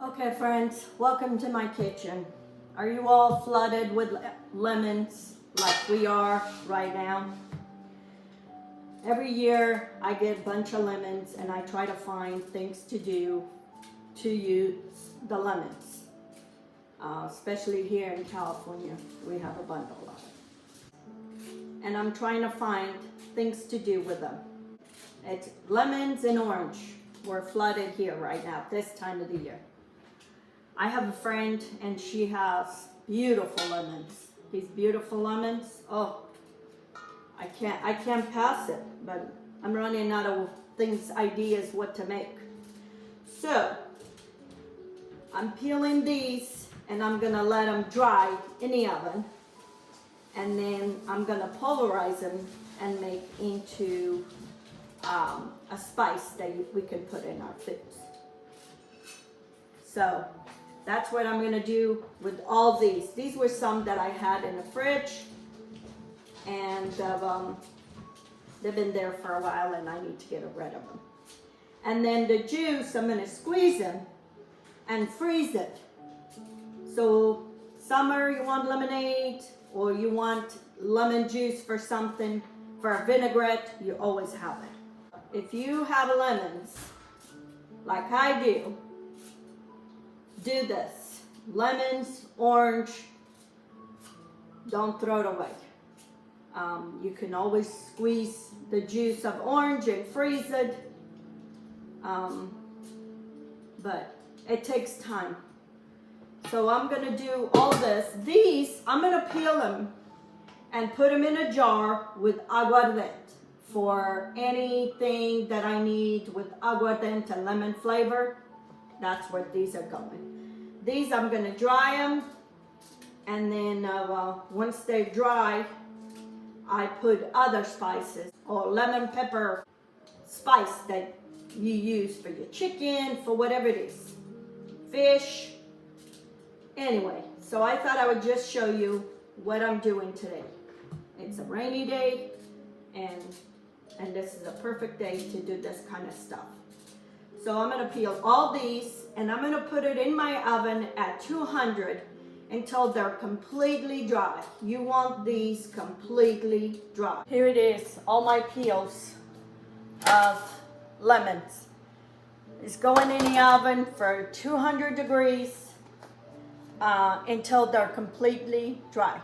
Okay friends, welcome to my kitchen. Are you all flooded with lemons like we are right now? Every year I get a bunch of lemons and I try to find things to do to use the lemons. Especially here in California, we have a bundle of it. And I'm trying to find things to do with them. It's lemons and orange. We're flooded here right now, this time of the year. I have a friend and she has beautiful lemons. These beautiful lemons, oh, I can't pass it, but I'm running out of ideas what to make. So, I'm peeling these and I'm gonna let them dry in the oven. And then I'm gonna pulverize them and make into a spice that we can put in our foods. So that's what I'm gonna do with all these. These were some that I had in the fridge, and they've been there for a while and I need to get rid of them. And then the juice, I'm gonna squeeze them and freeze it. So summer you want lemonade, or you want lemon juice for something, for a vinaigrette, you always have it. If you have lemons, like I do this. Lemons, orange, don't throw it away. You can always squeeze the juice of orange and freeze it, but it takes time. So I'm gonna do all this. These, I'm gonna peel them and put them in a jar with aguardiente for anything that I need with aguardiente and lemon flavor. That's where these are going. These I'm gonna dry them, and then once they're dry, I put other spices or lemon pepper spice that you use for your chicken, for whatever it is, fish. Anyway, so I thought I would just show you what I'm doing today. It's a rainy day, and this is a perfect day to do this kind of stuff. So I'm gonna peel all these and I'm gonna put it in my oven at 200 until they're completely dry. You want these completely dry. Here it is, all my peels of lemons. It's going in the oven for 200 degrees until they're completely dry.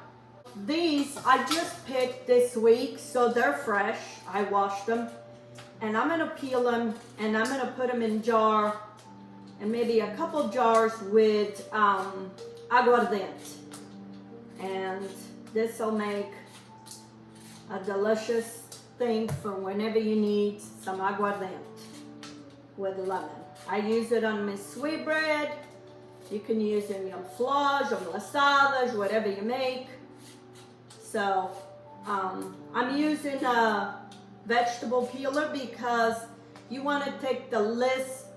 These I just picked this week, so they're fresh. I washed them. And I'm gonna peel them and I'm gonna put them in jar, and maybe a couple jars with aguardiente. And this will make a delicious thing for whenever you need some aguardiente with lemon. I use it on my sweetbread. You can use it in your flage or lasadas, whatever you make. So I'm using a vegetable peeler because you want to take the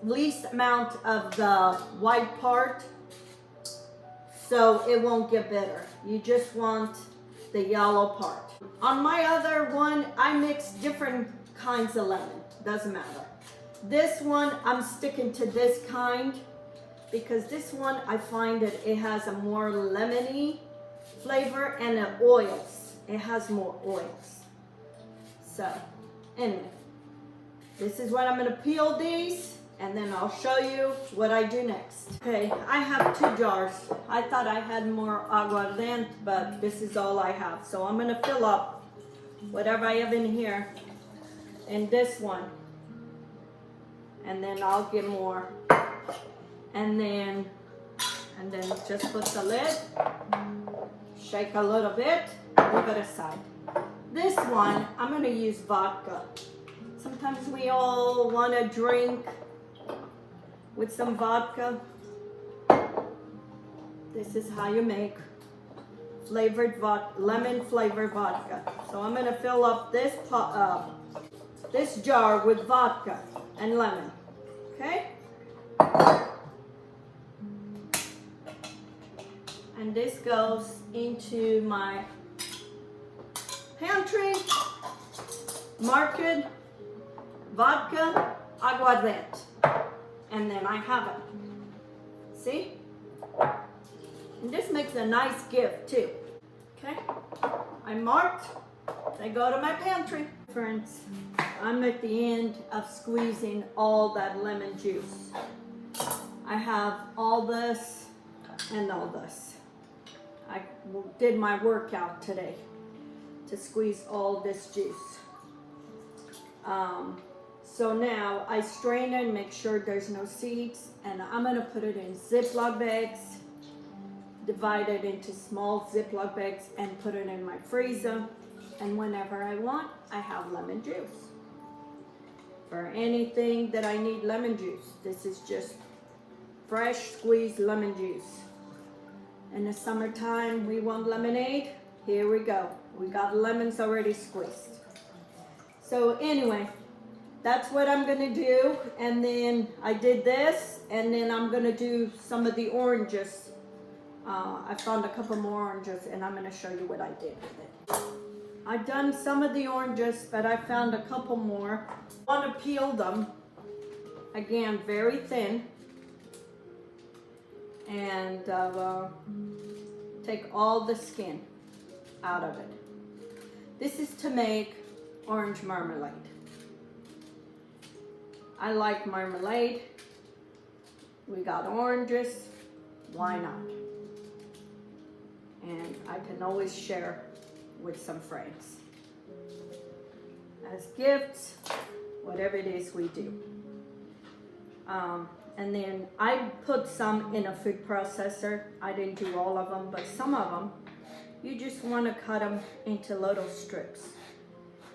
least amount of the white part so it won't get bitter. You just want the yellow part. On my other one, I mix different kinds of lemon, doesn't matter. This one, I'm sticking to this kind because this one, I find that it has a more lemony flavor and the oils. It has more oils. So anyway, this is what I'm gonna peel these, and then I'll show you what I do next. Okay, I have 2 jars. I thought I had more aguardiente, but this is all I have. So I'm gonna fill up whatever I have in here in this one, and then I'll get more. And then just put the lid, shake a little bit, leave it aside. This one, I'm gonna use vodka. Sometimes we all wanna drink with some vodka. This is how you make flavored vodka, lemon flavored vodka. So I'm gonna fill up this jar with vodka and lemon, okay? And this goes into my pantry, market, vodka, aguardiente, and then I have it. See? And this makes a nice gift too. Okay, I marked. They go to my pantry. Friends, I'm at the end of squeezing all that lemon juice. I have all this and all this. I did my workout today to squeeze all this juice. So now I strain it and make sure there's no seeds, and I'm gonna put it in Ziploc bags, divide it into small Ziploc bags, and put it in my freezer. And whenever I want, I have lemon juice. For anything that I need lemon juice, this is just fresh squeezed lemon juice. In the summertime, we want lemonade. Here we go. We got lemons already squeezed. So anyway, that's what I'm gonna do. And then I did this, and then I'm gonna do some of the oranges. I found a couple more oranges, and I'm gonna show you what I did with it. I've done some of the oranges, but I found a couple more. I want to peel them, again, very thin, and take all the skin out of it. This is to make orange marmalade. I like marmalade. We got oranges, why not? And I can always share with some friends as gifts, whatever it is we do. And then I put some in a food processor. I didn't do all of them, but some of them, you just want to cut them into little strips.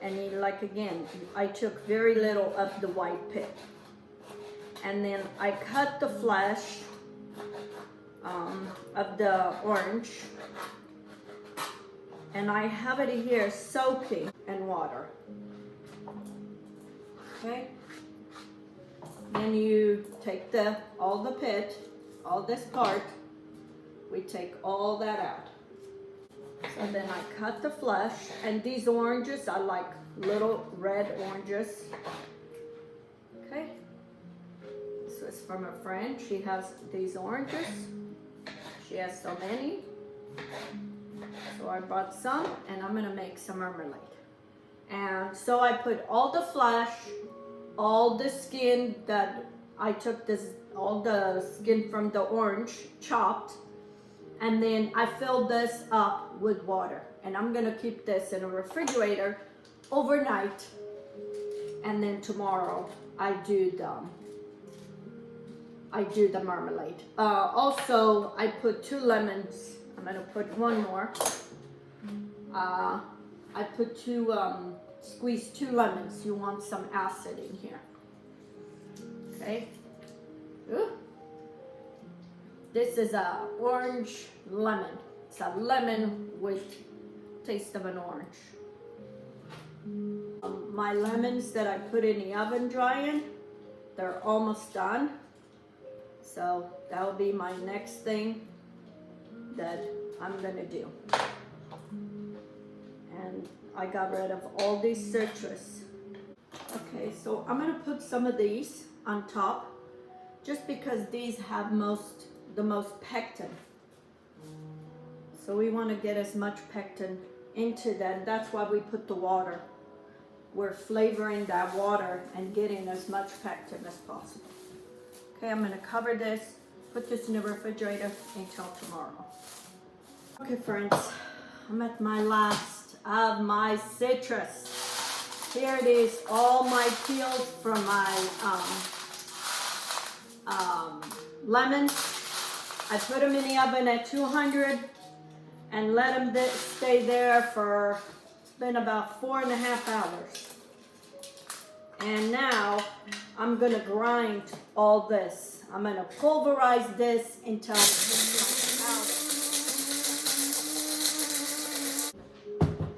And you, like again, I took very little of the white pit. And then I cut the flesh of the orange. And I have it here soaking in water. Okay? Then you take all the pit, all this part, we take all that out. So then I cut the flesh, and these oranges are like little red oranges. Okay? This was from a friend. She has these oranges. She has so many. So I bought some, and I'm gonna make some marmalade. And so I put all the flesh, all the skin that I took all the skin from the orange, chopped, and then I filled this up with water. And I'm gonna keep this in a refrigerator overnight, and then tomorrow I do the marmalade. Also, I put 2 lemons. I'm gonna put one more. I put squeeze 2 lemons. You want some acid in here. Okay. Ooh. This is a orange lemon. It's a lemon with taste of an orange. My lemons that I put in the oven drying, they're almost done. So that'll be my next thing that I'm gonna do. And I got rid of all these citrus. Okay, so I'm gonna put some of these on top just because these have the most pectin. So we want to get as much pectin into that. That's why we put the water. We're flavoring that water and getting as much pectin as possible. Okay, I'm gonna cover this, put this in the refrigerator until tomorrow. Okay friends, I'm at my last of my citrus. Here it is, all my peels from my lemons. I put them in the oven at 200 and let them stay there for, it's been about 4.5 hours. And now I'm gonna grind all this. I'm gonna pulverize this until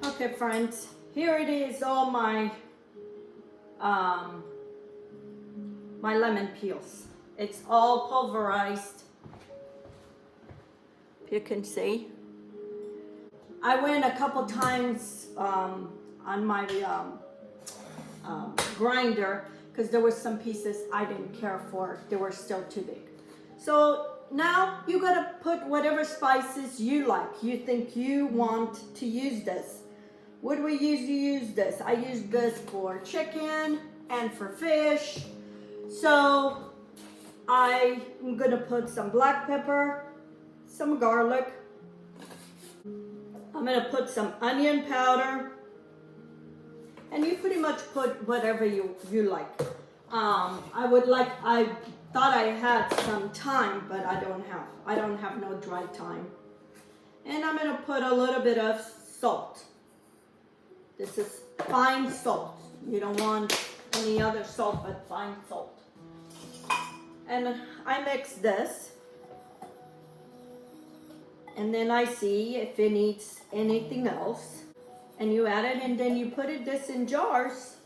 okay friends, here it is, all my my lemon peels. It's all pulverized. If you can see. I went a couple times on my grinder because there were some pieces I didn't care for. They were still too big. So now you gotta put whatever spices you like. You think you want to use this. What do we usually use this? I use this for chicken and for fish. So I'm gonna put some black pepper, some garlic. I'm gonna put some onion powder. And you pretty much put whatever you like. I thought I had some thyme, but I don't have. I don't have no dry thyme. And I'm gonna put a little bit of salt. This is fine salt. You don't want any other salt but fine salt. And I mix this. And then I see if it needs anything else. And you add it, and then you put this in jars,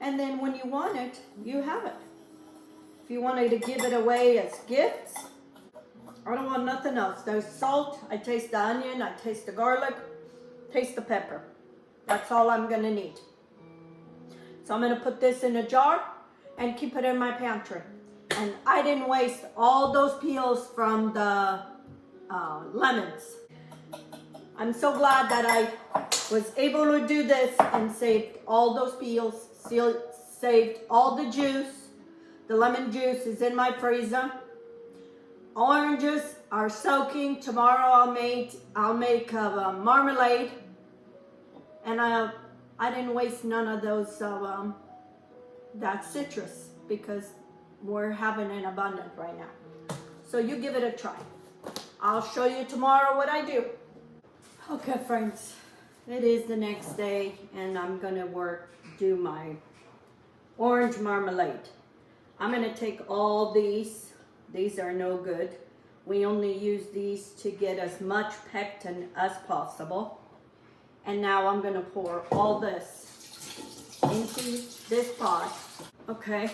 and then when you want it, you have it. If you wanted to give it away as gifts, I don't want nothing else. There's salt, I taste the onion, I taste the garlic, taste the pepper. That's all I'm gonna need. So I'm gonna put this in a jar and keep it in my pantry. And I didn't waste all those peels from the lemons. I'm so glad that I was able to do this and saved all those peels, saved all the juice. The lemon juice is in my freezer. Oranges are soaking. Tomorrow I'll make a marmalade. And I didn't waste none of those that citrus because we're having an abundant right now. So you give it a try. I'll show you tomorrow what I do. Okay, friends, it is the next day, and I'm gonna do my orange marmalade. I'm gonna take all these. These are no good. We only use these to get as much pectin as possible. And now I'm gonna pour all this into this pot. Okay,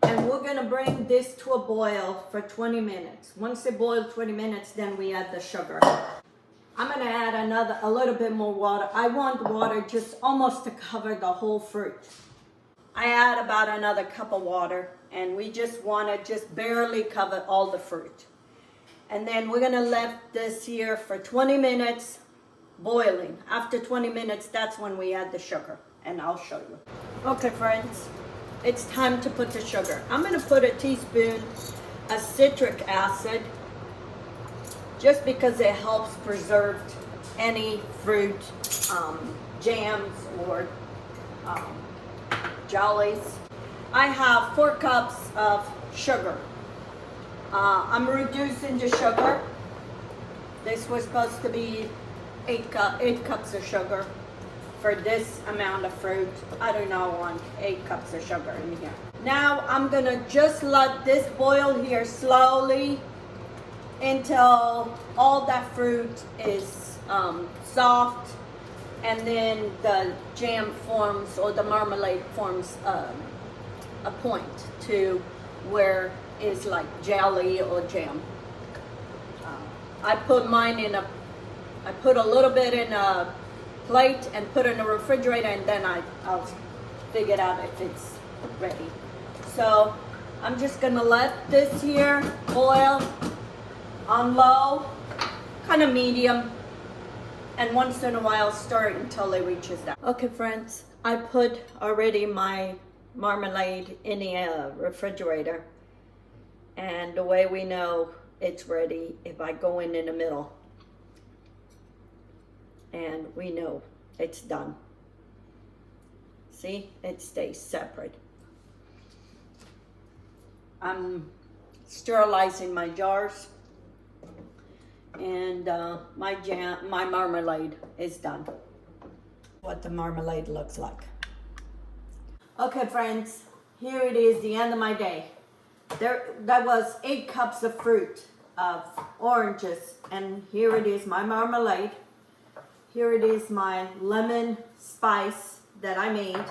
and we're gonna bring this to a boil for 20 minutes. Once it boils 20 minutes, then we add the sugar. I'm gonna add a little bit more water. I want water just almost to cover the whole fruit. I add about another cup of water, and we just wanna barely cover all the fruit. And then we're gonna let this here for 20 minutes boiling. After 20 minutes, that's when we add the sugar, and I'll show you. Okay, friends, it's time to put the sugar. I'm gonna put a teaspoon of citric acid, just because it helps preserve any fruit, jams, or jellies. I have 4 cups of sugar. I'm reducing the sugar. This was supposed to be 8 cups of sugar for this amount of fruit. I do not want 8 cups of sugar in here. Now I'm gonna just let this boil here slowly until all that fruit is soft, and then the jam forms, or the marmalade forms a point to where it's like jelly or jam. I put mine I put a little bit in a plate and put it in the refrigerator, and then I'll figure it out if it's ready. So I'm just gonna let this here boil on low, kind of medium, and once in a while stir it until it reaches that. Okay, friends, I put already my marmalade in the refrigerator, and the way we know it's ready, if I go in the middle, and we know it's done. See, it stays separate. I'm sterilizing my jars, and my marmalade is done. What the marmalade looks like. Okay, friends, here it is, the end of my day. That was 8 cups of fruit, of oranges, and here it is, my marmalade. Here it is, my lemon spice that I made,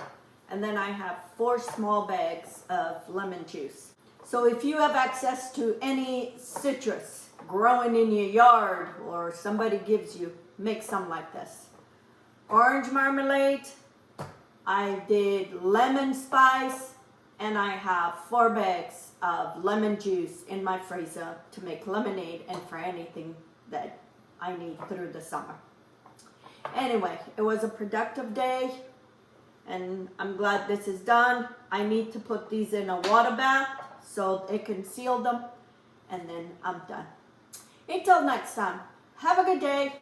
and then I have 4 small bags of lemon juice. So if you have access to any citrus growing in your yard, or somebody gives you, make some like this. Orange marmalade, I did lemon spice, and I have 4 bags of lemon juice in my freezer to make lemonade and for anything that I need through the summer. Anyway, it was a productive day, and I'm glad this is done. I need to put these in a water bath so it can seal them, and then I'm done. Until next time, have a good day.